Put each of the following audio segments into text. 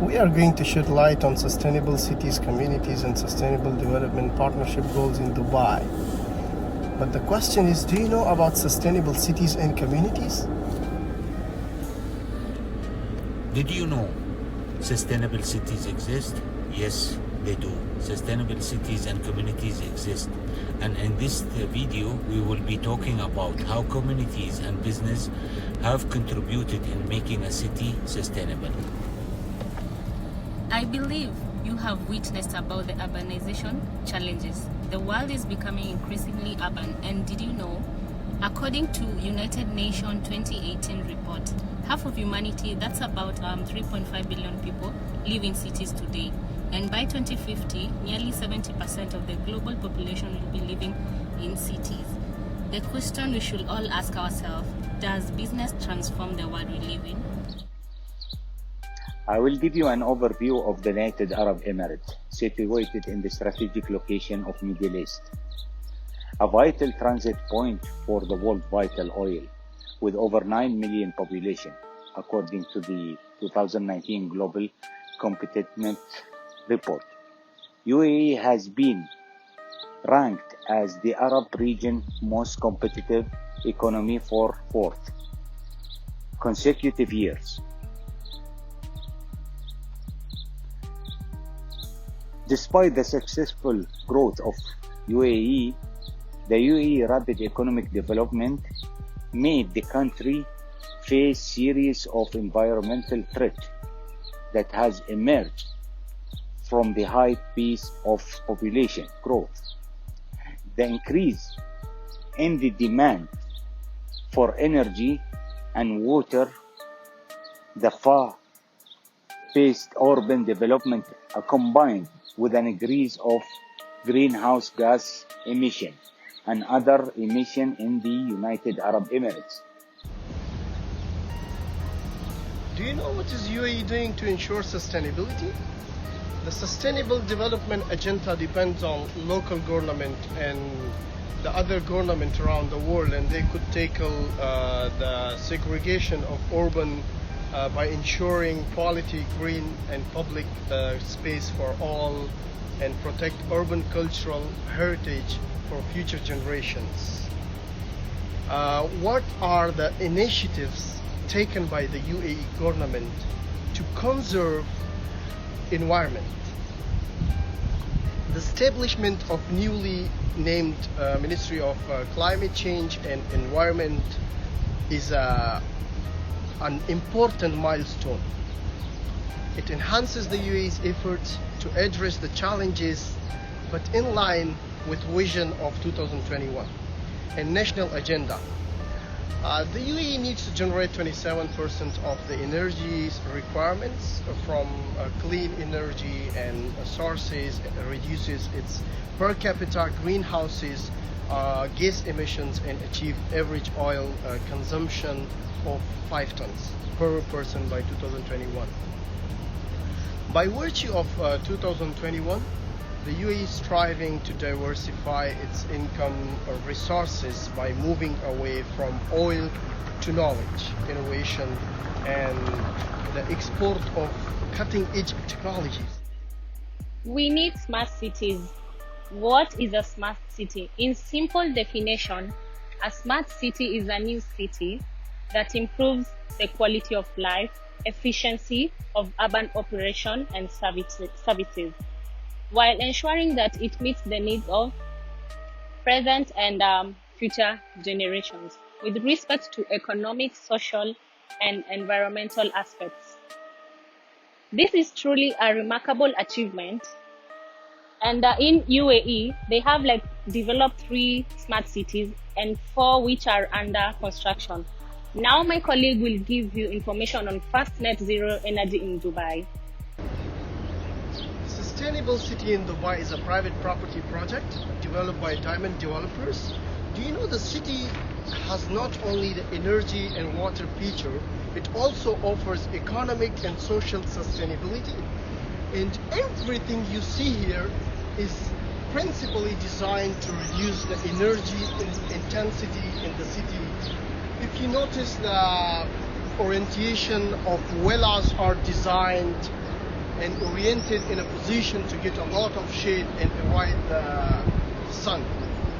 We are going to shed light on sustainable cities, communities, and sustainable development partnership goals in Dubai. But the question is, do you know about sustainable cities and communities? Did you know sustainable cities exist? Yes, they do. Sustainable cities and communities exist. And in this video, we will be talking about how communities and business have contributed in making a city sustainable. I believe you have witnessed about the urbanization challenges. The world is becoming increasingly urban, and did you know, according to United Nations 2018 report, half of humanity, that's about 3.5 billion people, live in cities today. And by 2050, nearly 70% of the global population will be living in cities. The question we should all ask ourselves, does business transform the world we live in? I will give you an overview of the United Arab Emirates, situated in the strategic location of Middle East, a vital transit point for the world vital oil, with over 9 million population, according to the 2019 Global Competitiveness Report. UAE has been ranked as the Arab region most competitive economy for fourth consecutive years. Despite the successful growth of UAE, the UAE rapid economic development made the country face series of environmental threats that has emerged from the high pace of population growth. The increase in the demand for energy and water, the fast-paced urban development combined with an increase of greenhouse gas emission and other emission in the United Arab Emirates. Do you know what is UAE doing to ensure sustainability? The Sustainable Development Agenda depends on local government and the other government around the world, and they could tackle the segregation of urban by ensuring quality green and public space for all, and protect urban cultural heritage for future generations. What are the initiatives taken by the UAE government to conserve environment? The establishment of newly named Ministry of Climate Change and Environment is an important milestone. It enhances the UAE's efforts to address the challenges, but in line with vision of 2021 and national agenda. The UAE needs to generate 27% of the energy requirements from clean energy and sources, reduces its per capita greenhouses gas emissions, and achieve average oil consumption of 5 tons per person by 2021. By virtue of 2021, the UAE is striving to diversify its income resources by moving away from oil to knowledge, innovation, and the export of cutting-edge technologies. We need smart cities. What is a smart city? In simple definition, a smart city is a new city that improves the quality of life, efficiency of urban operation and services, while ensuring that it meets the needs of present and future generations with respect to economic, social, and environmental aspects. This is truly a remarkable achievement. And in UAE, they have developed 3 smart cities and 4 which are under construction. Now my colleague will give you information on Fast Net Zero Energy in Dubai. Sustainable City in Dubai is a private property project developed by diamond developers. Do you know the city has not only the energy and water feature, it also offers economic and social sustainability. And everything you see here is principally designed to reduce the energy intensity in the city. If you notice, the orientation of villas are designed and oriented in a position to get a lot of shade and avoid the sun.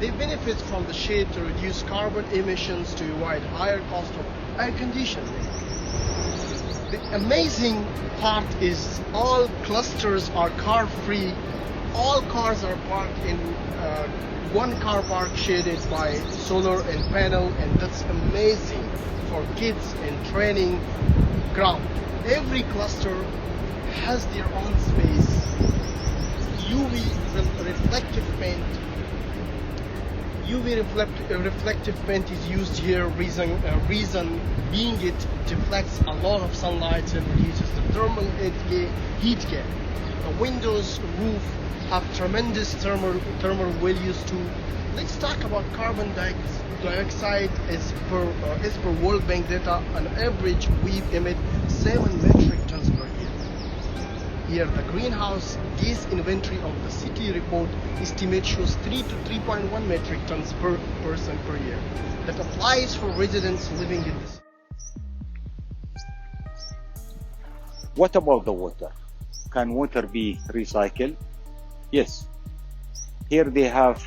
They benefit from the shade to reduce carbon emissions to avoid higher cost of air conditioning. The amazing part is all clusters are car free. All cars are parked in one car park shaded by solar and panel, and that's amazing for kids and training ground. Every cluster has their own space. UV reflective paint. UV reflective paint is used here. Reason being it deflects a lot of sunlight and reduces the thermal heat gap. The windows roof have tremendous thermal values too. Let's talk about carbon dioxide. As per World Bank data, on average we emit 7 metric tons per year. Here the greenhouse gas inventory of the city report estimate shows 3 to 3.1 metric tons per person per year. That applies for residents living in this. What about the water? Can water be recycled? Yes. Here they have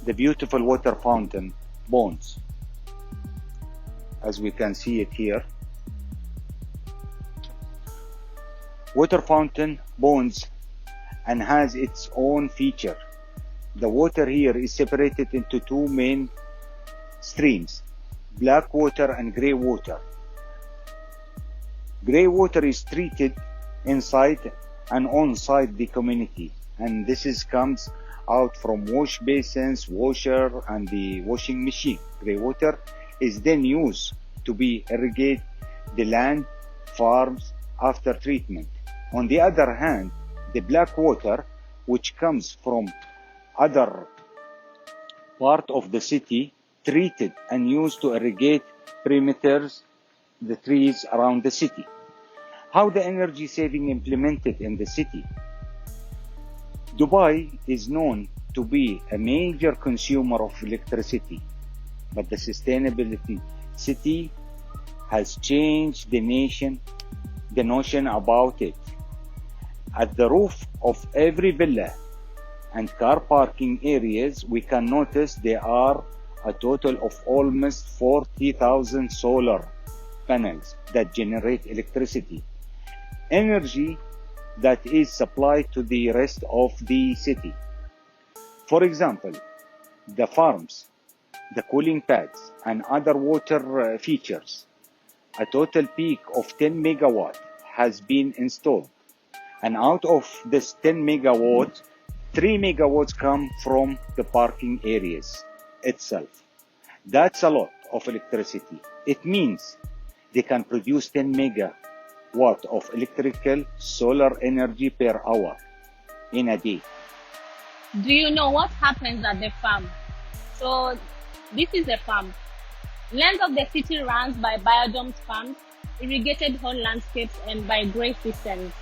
the beautiful water fountain, Bones. As we can see it here. Water fountain, Bones, and has its own feature. The water here is separated into two main streams, black water and grey water. Grey water is treated inside and on-site the community, and this comes out from wash basins, washer, and the washing machine. Grey water is then used to be irrigate the land, farms after treatment. On the other hand, the black water, which comes from other part of the city, treated and used to irrigate perimeters, the trees around the city. How the energy saving implemented in the city? Dubai is known to be a major consumer of electricity, but the sustainability city has changed the notion about it. At the roof of every villa and car parking areas, we can notice there are a total of almost 40,000 solar panels that generate electricity, energy that is supplied to the rest of the city. For example, the farms, the cooling pads, and other water features. A total peak of 10 megawatt has been installed. And out of this 10 megawatts, 3 megawatts come from the parking areas itself. That's a lot of electricity. It means they can produce 10 megawatt of electrical solar energy per hour in a day. Do you know what happens at the farm? So this is a farm. Land of the city runs by biodomed farms, irrigated whole landscapes, and by grey systems.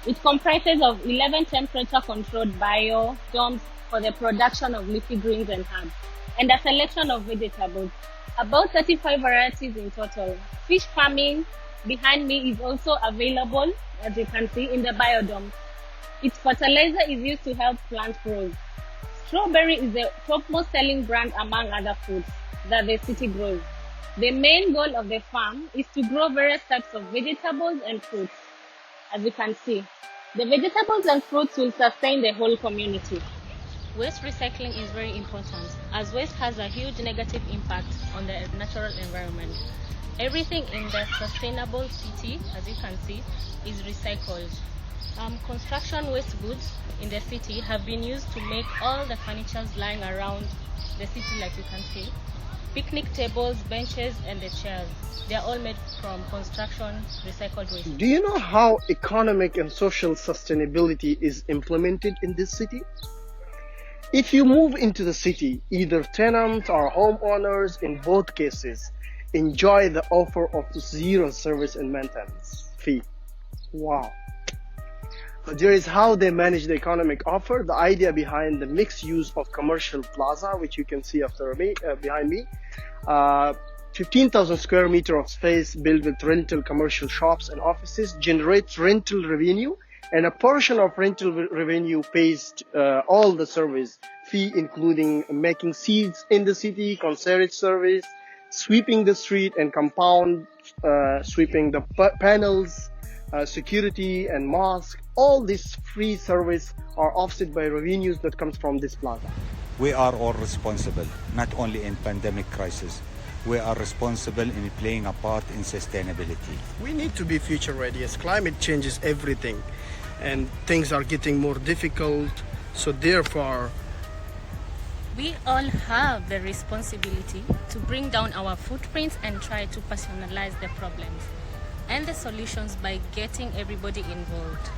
It comprises of 11 temperature-controlled biodomes for the production of leafy greens and herbs, and a selection of vegetables. About 35 varieties in total. Fish farming behind me is also available, as you can see, in the biodome. Its fertilizer is used to help plant growth. Strawberry is the topmost selling brand among other foods that the city grows. The main goal of the farm is to grow various types of vegetables and fruits. As you can see, the vegetables and fruits will sustain the whole community. Waste recycling is very important, as waste has a huge negative impact on the natural environment. Everything in the sustainable city, as you can see, is recycled. Construction waste goods in the city have been used to make all the furniture lying around the city, like you can see. Picnic tables, benches, and the chairs. They are all made from construction recycled waste. Do you know how economic and social sustainability is implemented in this city? If you move into the city, either tenants or homeowners, in both cases, enjoy the offer of zero service and maintenance fee. Wow. There is how they manage the economic offer. The idea behind the mixed use of commercial plaza, which you can see behind me, 15,000 square meter of space built with rental commercial shops and offices, generates rental revenue and a portion of rental revenue pays all the service fee, including making seeds in the city, concierge service, sweeping the street and compound, sweeping the panels, security and mosque. All these free service are offset by revenues that comes from this plaza. We are all responsible, not only in pandemic crisis. We are responsible in playing a part in sustainability. We need to be future ready as climate changes everything and things are getting more difficult. So therefore, we all have the responsibility to bring down our footprints and try to personalize the problems and the solutions by getting everybody involved.